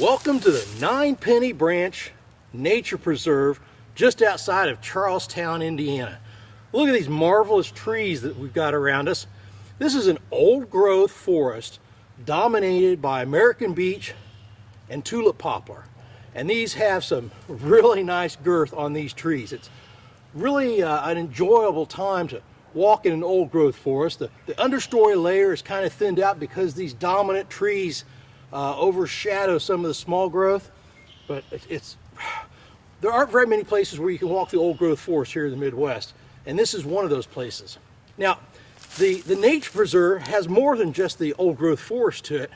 Welcome to the Nine-Penny Branch Nature Preserve just outside of Charlestown, Indiana. Look at these marvelous trees that we've got around us. This is an old growth forest dominated by American beech and tulip poplar. And these have some really nice girth on these trees. It's really an enjoyable time to walk in an old growth forest. The understory layer is kind of thinned out because these dominant trees overshadow some of the small growth, but there aren't very many places where you can walk the old growth forest here in the Midwest, and this is one of those places. Now, the nature preserve has more than just the old growth forest to it.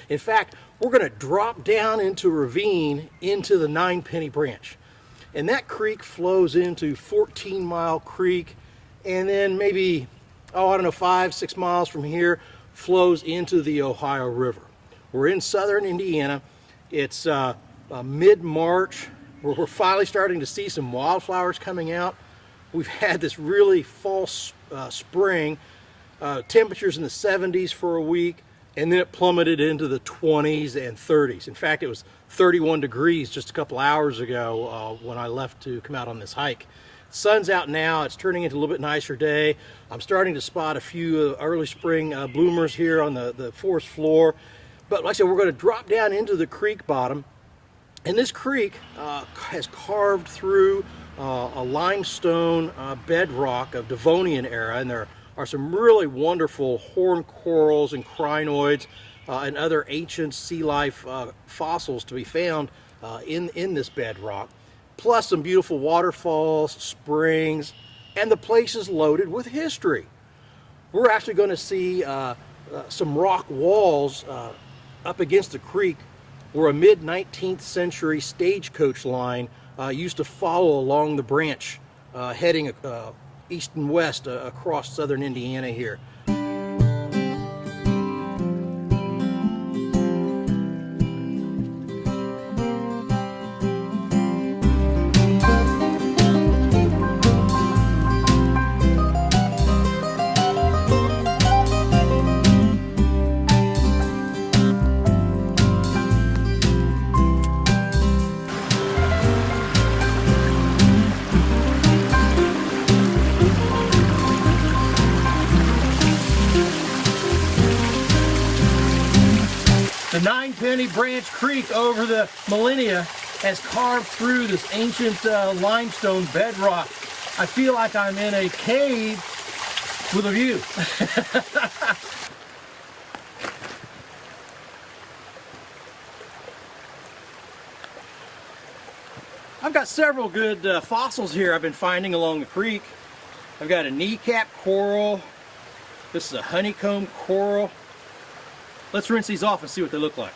In fact, we're going to drop down into a ravine into the Nine-Penny Branch, and that creek flows into 14 Mile Creek, and then maybe, I don't know, 5-6 miles from here flows into the Ohio River. We're in southern Indiana. It's mid-March. We're finally starting to see some wildflowers coming out. We've had this really fall spring, temperatures in the 70s for a week, and then it plummeted into the 20s and 30s. In fact, it was 31 degrees just a couple hours ago when I left to come out on this hike. Sun's out now. It's turning into a little bit nicer day. I'm starting to spot a few early spring bloomers here on the forest floor. But like I said, we're going to drop down into the creek bottom, and this creek has carved through a limestone bedrock of Devonian era, and there are some really wonderful horned corals and crinoids and other ancient sea life fossils to be found in this bedrock, plus some beautiful waterfalls, springs, and the place is loaded with history. We're actually going to see some rock walls up against the creek where a mid-19th century stagecoach line used to follow along the branch heading east and west across southern Indiana here. The Nine-Penny Branch Creek over the millennia has carved through this ancient limestone bedrock. I feel like I'm in a cave with a view. I've got several good fossils here I've been finding along the creek. I've got a kneecap coral. This is a honeycomb coral. Let's rinse these off and see what they look like.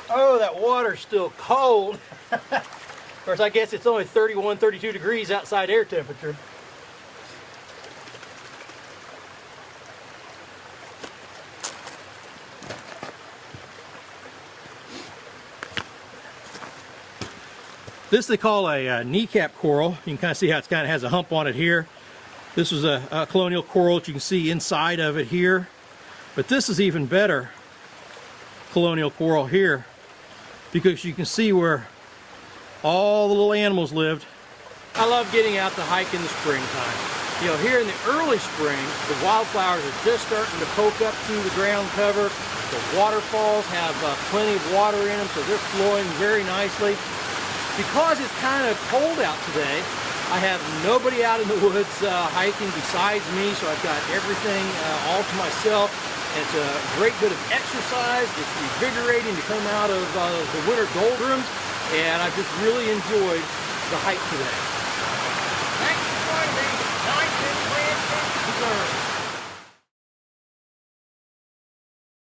Oh, that water's still cold. Of course, I guess it's only 31, 32 degrees outside air temperature. This they call a kneecap coral. You can kind of see how it kind of has a hump on it here. This was a colonial coral that you can see inside of it here. But this is even better colonial coral here because you can see where all the little animals lived. I love getting out to hike in the springtime. You know, here in the early spring, the wildflowers are just starting to poke up through the ground cover. The waterfalls have plenty of water in them, so they're flowing very nicely. Because it's kind of cold out today, I have nobody out in the woods hiking besides me, so I've got everything all to myself. It's a great bit of exercise. It's invigorating to come out of the winter doldrums, and I've just really enjoyed the hike today. Thanks for joining me. Nine-Penny Branch Nature Preserve.